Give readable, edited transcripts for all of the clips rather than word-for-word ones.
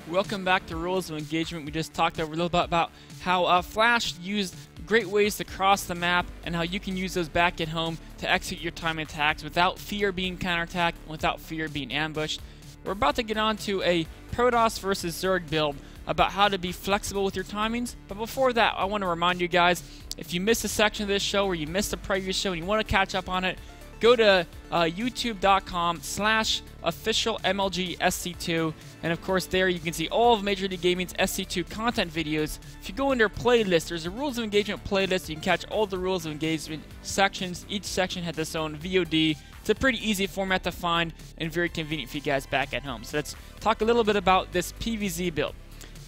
Welcome back to Rules of Engagement. We just talked over a little bit about how Flash used great ways to cross the map and how you can use those back at home to execute your timing attacks without fear of being counterattacked, without fear of being ambushed. We're about to get on to a Protoss versus Zerg build about how to be flexible with your timings, but before that I want to remind you guys, if you missed a section of this show or you missed a previous show and you want to catch up on it, go to youtube.com/officialmlgsc2, and of course there you can see all of Major League Gaming's SC2 content videos. If you go into their playlist, there's a Rules of Engagement playlist. You can catch all the Rules of Engagement sections. Each section has its own VOD. It's a pretty easy format to find and very convenient for you guys back at home. So let's talk a little bit about this PVZ build.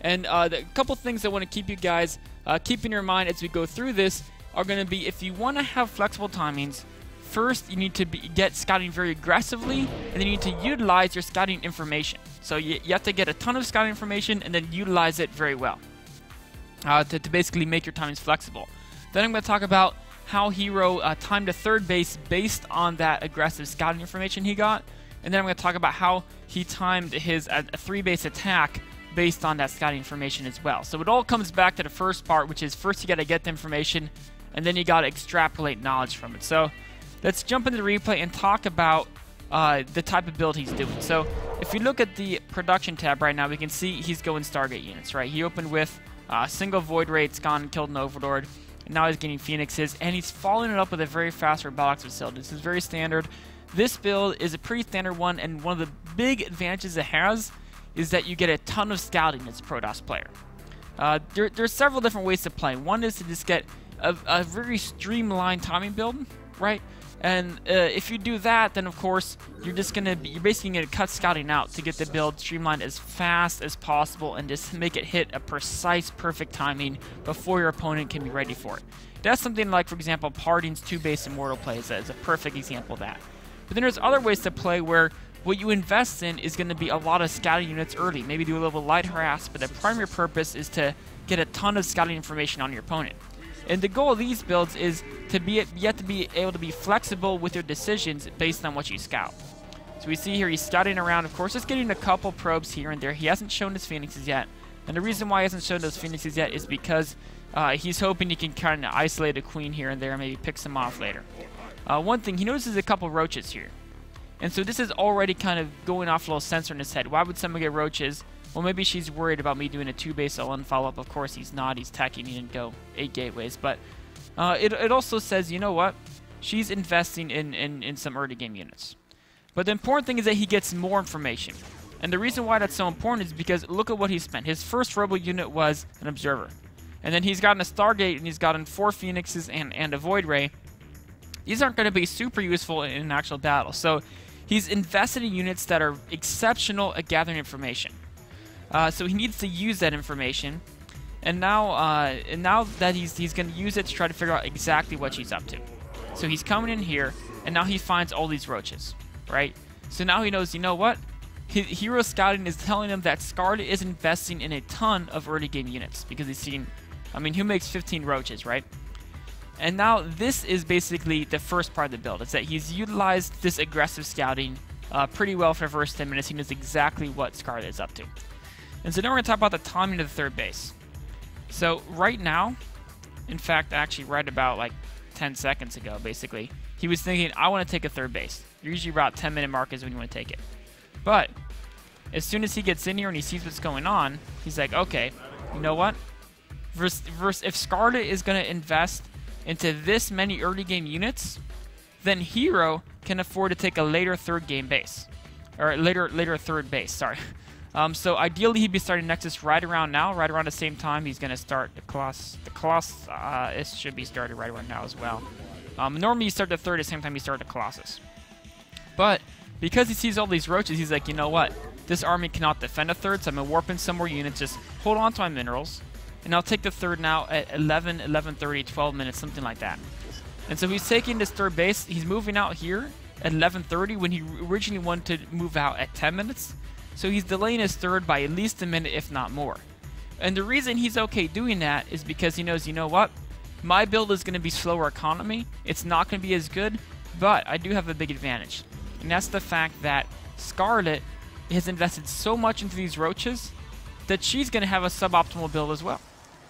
And a couple things I want to keep you guys keep in your mind as we go through this are going to be, if you want to have flexible timings, first, you need to get scouting very aggressively, and then you need to utilize your scouting information. So you have to get a ton of scouting information and then utilize it very well to basically make your timings flexible. Then I'm going to talk about how Hero timed a third base based on that aggressive scouting information he got, and then I'm going to talk about how he timed his a 3-base attack based on that scouting information as well. So it all comes back to the first part, which is first you got to get the information, and then you got to extrapolate knowledge from it. So let's jump into the replay and talk about the type of build he's doing. So if you look at the production tab right now, we can see he's going Stargate units, right? He opened with single Void Ray, it's gone and killed an Overlord, and now he's getting Phoenixes, and he's following it up with a very fast robotics facility. This is very standard. This build is a pretty standard one, and one of the big advantages it has is that you get a ton of scouting as a Protoss player. There's several different ways to play. One is to just get a very streamlined timing build, right? And if you do that, then of course you're basically gonna cut scouting out to get the build streamlined as fast as possible and just make it hit a precise, perfect timing before your opponent can be ready for it. That's something like, for example, Parding's 2-base Immortal play is a perfect example of that. But then there's other ways to play where what you invest in is going to be a lot of scouting units early. Maybe do a little light harass, but the primary purpose is to get a ton of scouting information on your opponent. And the goal of these builds is to be able to be flexible with your decisions based on what you scout. So we see here he's scouting around, of course, just getting a couple probes here and there. He hasn't shown his Phoenixes yet. And the reason why he hasn't shown those Phoenixes yet is because he's hoping he can kind of isolate a queen here and there and maybe pick some off later. One thing, he notices a couple roaches here. And so this is already kind of going off a little sensor in his head. Why would someone get roaches? Well, maybe she's worried about me doing a 2-base LN follow-up. Of course, he's not. He's teching. He didn't go 8 gateways. But it also says, you know what? She's investing in some early game units. But the important thing is that he gets more information. And the reason why that's so important is because look at what he spent. His first Rebel unit was an Observer. And then he's gotten a Stargate, and he's gotten 4 Phoenixes and a Void Ray. These aren't going to be super useful in an actual battle. So he's invested in units that are exceptional at gathering information. So he needs to use that information, and now that he's going to use it to try to figure out exactly what she's up to. So he's coming in here, and now he finds all these roaches, right? So now he knows, you know what? Hero Scouting is telling him that Scarlet is investing in a ton of early game units because he's seen, I mean, who makes 15 roaches, right? And now this is basically the first part of the build. It's that he's utilized this aggressive scouting pretty well for the first 10 minutes. He knows exactly what Scarlet is up to. And so now we're going to talk about the timing of the third base. So right now, in fact, actually right about like 10 seconds ago, basically, he was thinking, I want to take a third base. Usually about 10-minute mark is when you want to take it. But as soon as he gets in here and he sees what's going on, he's like, okay, you know what? If Scarlet is going to invest into this many early game units, then Hero can afford to take a later third game base. Or later third base, sorry. So ideally he'd be starting Nexus right around now, right around the same time he's going to start the Colossus. The Colossus it should be started right around now as well. Normally you start the third at the same time you start the Colossus. But because he sees all these roaches, he's like, you know what? This army cannot defend a third, so I'm going to warp in some more units, just hold on to my minerals, and I'll take the third now at 11, 11:30, 12 minutes, something like that. And so he's taking this third base. He's moving out here at 11:30 when he originally wanted to move out at 10 minutes. So he's delaying his third by at least a minute, if not more. And the reason he's okay doing that is because he knows, you know what? My build is going to be slower economy. It's not going to be as good, but I do have a big advantage. And that's the fact that Scarlet has invested so much into these roaches that she's going to have a suboptimal build as well.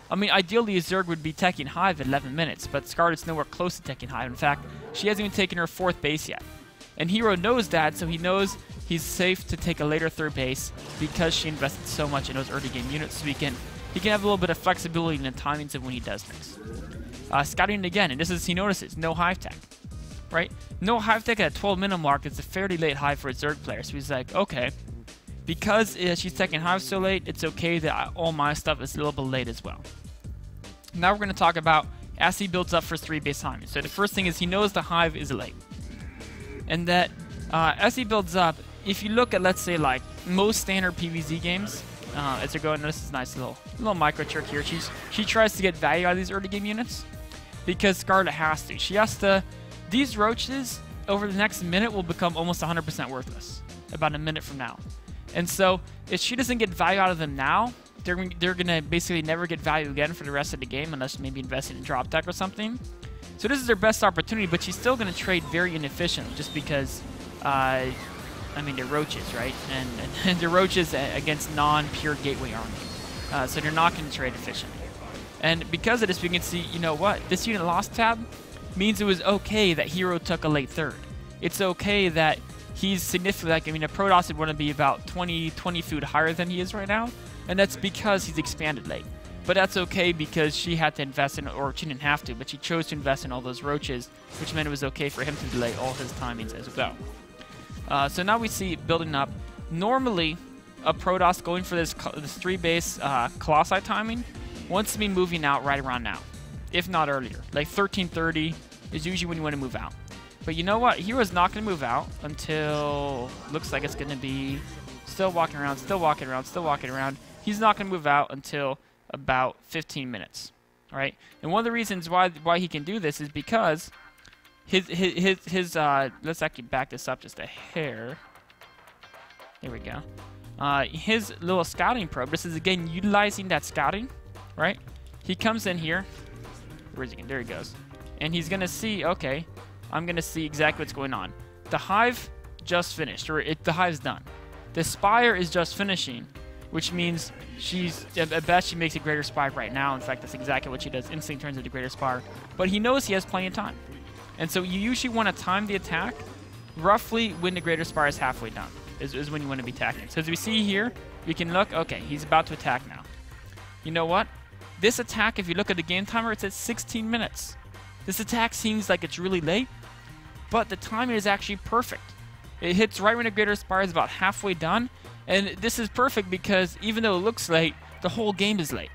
I mean, ideally, a Zerg would be teching Hive at 11 minutes, but Scarlet's nowhere close to teching Hive. In fact, she hasn't even taken her 4th base yet. And Hero knows that, so he knows he's safe to take a later 3rd base because she invested so much in those early game units, so he can have a little bit of flexibility in the timings of when he does things. Scouting again, and this is, he notices, no Hive tech, right? No Hive tech at 12-minute mark is a fairly late Hive for a Zerg player, so he's like, okay, because she's taking Hive so late, it's okay that all my stuff is a little bit late as well. Now we're going to talk about as he builds up for his 3-base timing. So the first thing is he knows the Hive is late. And that as he builds up, if you look at, let's say, like most standard PvZ games, as they're going, this is a nice little micro trick here. She tries to get value out of these early game units because Scarlet has to. She has to. These roaches over the next minute will become almost 100% worthless about a minute from now. And so if she doesn't get value out of them now, they're going to basically never get value again for the rest of the game unless maybe investing in drop tech or something. So this is their best opportunity, but she's still going to trade very inefficiently just because, I mean, they're roaches, right? And they're roaches against non-pure gateway army. So they're not going to trade efficiently. And because of this, we can see, you know what? This unit lost tab means it was okay that Hero took a late 3rd. It's okay that he's significantly, like, I mean, a Protoss would want to be about 20 food higher than he is right now, and that's because he's expanded late. But that's okay because she had to invest in, or she didn't have to, but she chose to invest in all those roaches, which meant it was okay for him to delay all his timings as well. So now we see it building up. Normally, a Protoss going for this 3-base Colossi timing wants to be moving out right around now, if not earlier. Like 13:30 is usually when you want to move out. But you know what? Hero's not going to move out until, looks like it's going to be still walking around, still walking around, still walking around. He's not going to move out until about 15 minutes, right? And one of the reasons why he can do this is because his let's actually back this up just a hair. Here we go. His little scouting probe, this is again utilizing that scouting, right? He comes in here. Where's he? There he goes. And he's going to see, okay, I'm going to see exactly what's going on. The Hive just finished, or the Hive's done. The Spire is just finishing, which means at best she makes a Greater Spire right now. In fact, that's exactly what she does. Instantly turns into Greater Spire. But he knows he has plenty of time. And so you usually want to time the attack roughly when the Greater Spire is halfway done, is when you want to be attacking. So as we see here, we can look, okay, he's about to attack now. You know what? This attack, if you look at the game timer, it's at 16 minutes. This attack seems like it's really late, but the timing is actually perfect. It hits right when the Greater Spire is about halfway done, and this is perfect because even though it looks late, the whole game is late.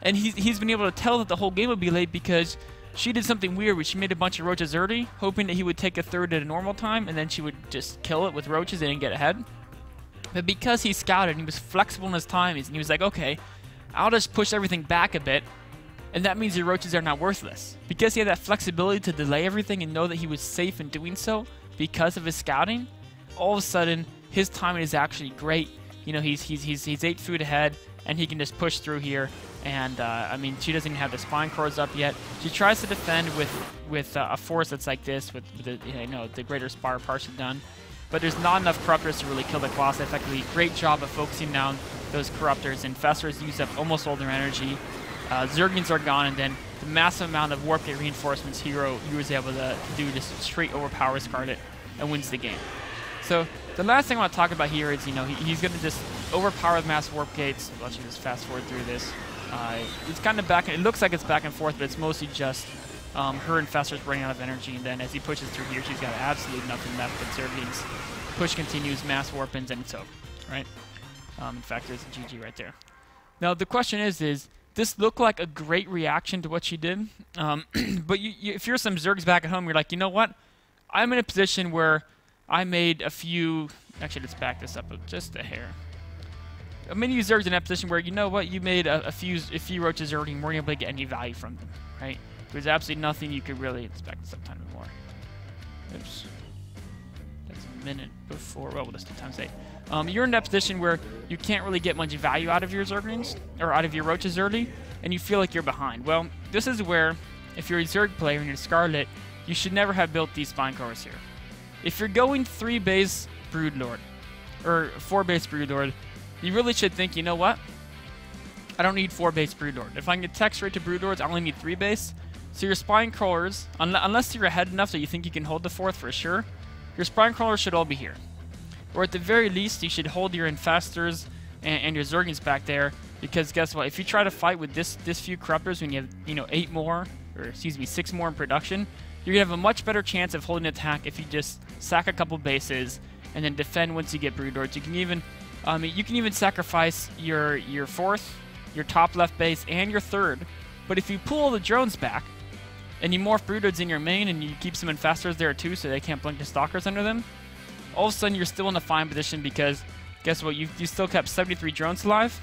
And he's been able to tell that the whole game would be late because she did something weird where she made a bunch of roaches early, hoping that he would take a 3rd at a normal time, and then she would just kill it with roaches and get ahead. But because he scouted and he was flexible in his timings, and he was like, okay, I'll just push everything back a bit, and that means the roaches are not worthless. Because he had that flexibility to delay everything and know that he was safe in doing so because of his scouting, all of a sudden, his timing is actually great. You know, he's 8 food ahead, and he can just push through here. And, I mean, she doesn't even have the spine cores up yet. She tries to defend with a force that's like this, with the, you know, the Greater Spire partially done. But there's not enough Corruptors to really kill the Colossi effectively. Great job of focusing down those Corruptors, and Festers use up almost all their energy. Zerglings are gone, and then the massive amount of Warp Gate reinforcements Hero was able to do just straight overpower Scarlet and wins the game. So the last thing I want to talk about here is, you know, he's going to just overpower the mass Warp Gates. Let's just fast forward through this. It's kind of back, it looks like it's back and forth, but it's mostly just her and Festers running out of energy, and then as he pushes through here, she's got absolutely nothing left but Zerglings. Push continues, mass Warpins, and it's over, right? In fact, there's a GG right there. Now, the question is this looked like a great reaction to what she did, but if you're some Zergs back at home, you're like, you know what? I'm in a position where I made a few... Actually, let's back this up just a hair. Many Zergs in that position where, you know what, you made a few roaches early and weren't able to get any value from them, right? There's absolutely nothing you could really... Let's back this up a tiny bit more. Oops. That's a minute before... Well, we'll just do times 8. You're in that position where you can't really get much value out of your Zerglings, or out of your roaches early, and you feel like you're behind. Well, this is where, if you're a Zerg player and you're Scarlet, you should never have built these spine cores here. If you're going 3-base Broodlord, or 4-base Broodlord, you really should think, you know what? I don't need 4 base brood lord. If I can get tech straight to brood lords, I only need 3 base. So your spine crawlers, unless you're ahead enough that you think you can hold the 4th for sure, your spine crawlers should all be here. Or at the very least, you should hold your infestors and your Zergings back there, because guess what? If you try to fight with this few corruptors when you have 8 more, or excuse me, 6 more in production, you're gonna have a much better chance of holding an attack if you just sack a couple bases and then defend once you get brood lords. You can even sacrifice your 4th, your top left base, and your 3rd. But if you pull all the drones back and you morph brood lords in your main and you keep some infestors there too, so they can't blink the stalkers under them, all of a sudden you're still in a fine position because guess what? You still kept 73 drones alive.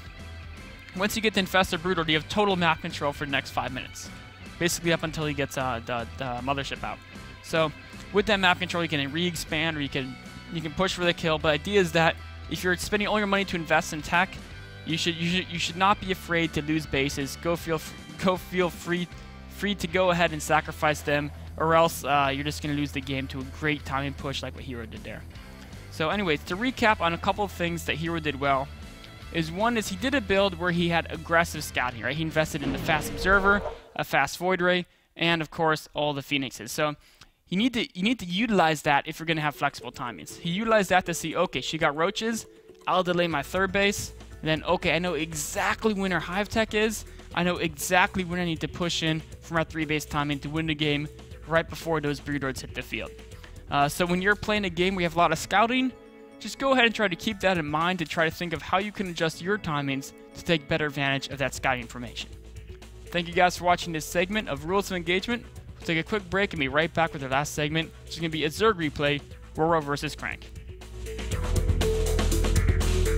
Once you get the infestor brood lord, you have total map control for the next 5 minutes. Basically up until he gets the mothership out. So with that map control, you can re-expand or you can push for the kill. But the idea is that if you're spending all your money to invest in tech, you should not be afraid to lose bases. Go feel free to go ahead and sacrifice them, or else you're just gonna lose the game to a great timing push like what Hero did there. So anyways, to recap on a couple of things that Hero did well, one is he did a build where he had aggressive scouting, right? He invested in the fast observer, a fast void ray, and of course all the phoenixes. So you need to utilize that if you're gonna have flexible timings. He utilized that to see, okay, she got roaches, I'll delay my 3rd base, and then okay, I know exactly when her hive tech is, I know exactly when I need to push in from our 3 base timing to win the game right before those brood lords hit the field. So when you're playing a game where you have a lot of scouting, just go ahead and try to keep that in mind to try to think of how you can adjust your timings to take better advantage of that scouting information. Thank you guys for watching this segment of Rules of Engagement. We'll take a quick break and be right back with our last segment, which is going to be a Zerg replay, Roro versus Crank.